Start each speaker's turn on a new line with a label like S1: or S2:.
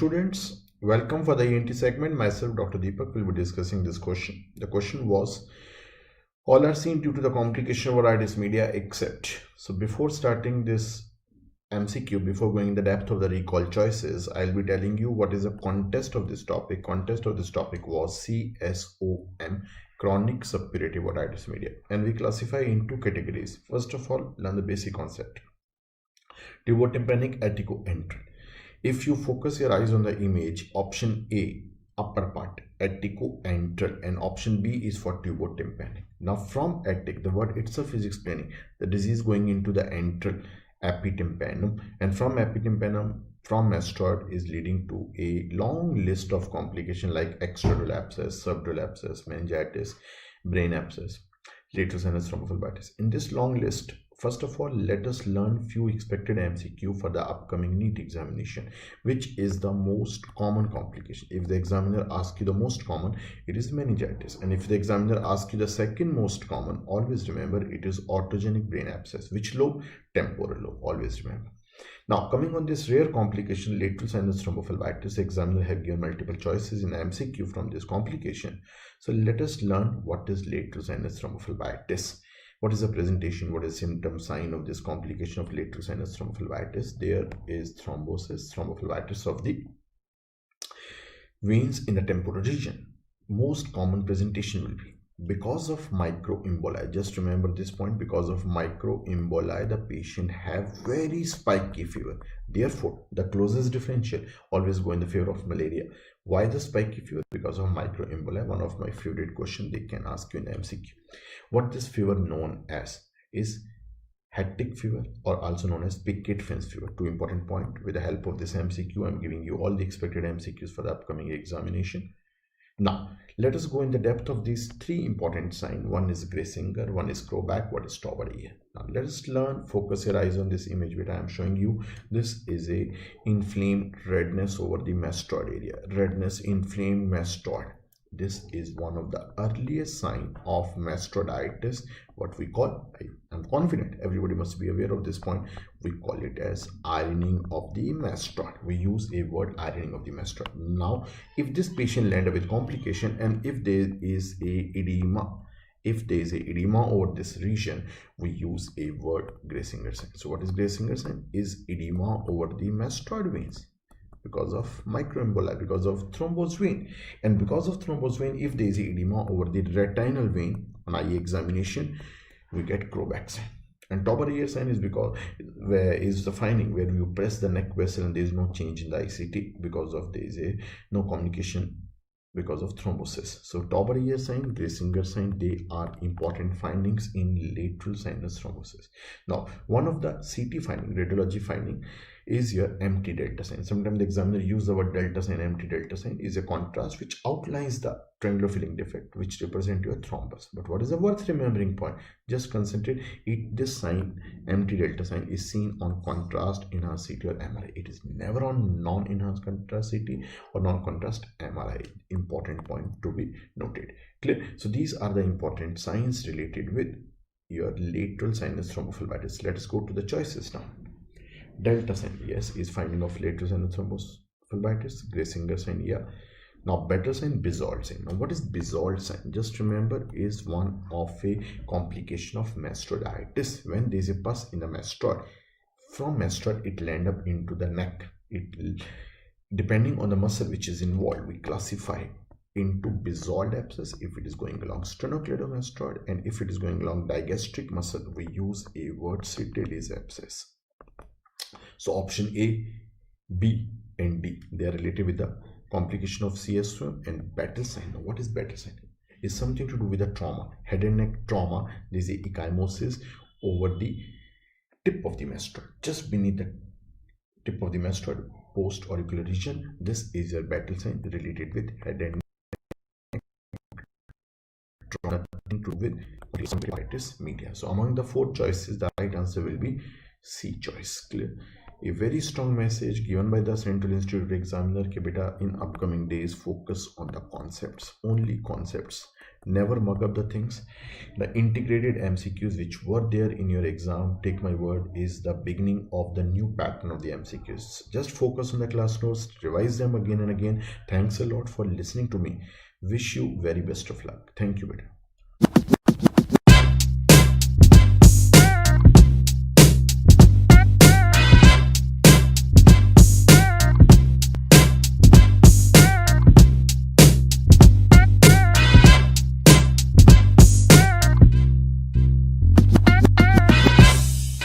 S1: students, welcome for the ENT segment. Myself, Dr. Deepak, will be discussing this question. The question was, all are seen due to the complication of otitis media except. So before starting this MCQ, before going in the depth of the recall choices, I'll be telling you what is the context of this topic. Context of this topic was CSOM, chronic suppurative otitis media, and we classify in two categories. First of all, learn the basic concept. Tubotympanic attico-antral. If you focus your eyes on the image, option A, upper part, attico-antral, and option B is for tubotympanic. Now from attic, the word itself is explaining the disease going into the antral epitympanum, and from epitympanum, from mastoid, is leading to a long list of complications like extradural abscess, subdural abscess, meningitis, brain abscess, lateral sinus thrombophlebitis. In this long list, first of all, let us learn few expected MCQ for the upcoming NEET examination, which is the most common complication. If the examiner asks you the most common, it is meningitis, and if the examiner asks you the second most common, always remember it is autogenic brain abscess. Which lobe? Temporal lobe. Always remember. Now, coming on this rare complication, lateral sinus thrombophlebitis, examiner have given multiple choices in MCQ from this complication. So let us learn what is lateral sinus thrombophlebitis. What is the presentation? What is symptom sign of this complication of lateral sinus thrombophlebitis? There is thrombosis, thrombophlebitis of the veins in the temporal region. Most common presentation will be because of microemboli. Just remember this point, because of microemboli, the patient have very spiky fever. Therefore, the closest differential always go in the favor of malaria. Why the spiky fever? Because of microemboli. One of my favorite questions they can ask you in the MCQ. What this fever known as is hectic fever, or also known as Pickett-Fence fever. Two important points. With the help of this MCQ, I'm giving you all the expected MCQs for the upcoming examination. Now, let us go in the depth of these three important signs. One is Graysinger, one is Crowback, one is Strawberry ear. Now, let us learn. Focus your eyes on this image which I am showing you. This is a inflamed redness over the mastoid area. Redness, inflamed mastoid. This is one of the earliest signs of mastoiditis, what we call, I'm confident everybody must be aware of this point, we call it as ironing of the mastoid. We use a word, ironing of the mastoid. Now, if this patient land up with complication and if there is a edema, over this region, we use a word, Graysinger sign. So what is Graysinger sign? Is edema over the mastoid veins, because of microemboli, because of thrombosed vein. And because of thrombosed vein, if there is edema over the retinal vein on eye examination, we get Crowback sign. And Tauber ear sign is because where is the finding where you press the neck vessel and there is no change in the ICT, because of there is no communication because of thrombosis. So Tauber ear sign, Graysinger sign, they are important findings in lateral sinus thrombosis. Now, one of the CT finding, radiology finding, is your empty delta sign. Sometimes the examiner use the word delta sign. Empty delta sign is a contrast which outlines the triangular filling defect which represent your thrombus. But what is the worth remembering point? Just concentrate this sign, empty delta sign, is seen on contrast enhanced CT or MRI. It is never on non-enhanced contrast CT or non-contrast MRI. Important point to be noted. Clear? So these are the important signs related with your lateral sinus thrombophlebitis. Let us go to the choices now. Delta sign, yes, is finding of lateral sinus thrombophlebitis. Graysinger sign, yeah. Now, better sign, Bizold sign. Now, what is Bizold sign? Just remember, is one of a complication of mastoiditis. When there is a pus in the mastoid, from mastoid it land up into the neck. It, depending on the muscle which is involved, we classify into Bizold abscess if it is going along sternocleidomastoid, and if it is going along digastric muscle, we use a word, Citadis abscess. So option A, B, and D, they are related with the complication of CSOM. And battle sign. Now, what is battle sign? It's something to do with the trauma, head and neck trauma. There is a ecchymosis over the tip of the mastoid, just beneath the tip of the mastoid, post-auricular region. This is your battle sign related with head and neck trauma, nothing to do with otitis media. So among the four choices, the right answer will be C choice. Clear? A very strong message given by the Central Institute Examiner ke beta, in upcoming days focus on the concepts, only concepts. Never mug up the things. The integrated MCQs which were there in your exam, take my word, is the beginning of the new pattern of the MCQs. Just focus on the class notes, revise them again and again. Thanks a lot for listening to me. Wish you very best of luck. Thank you, beta.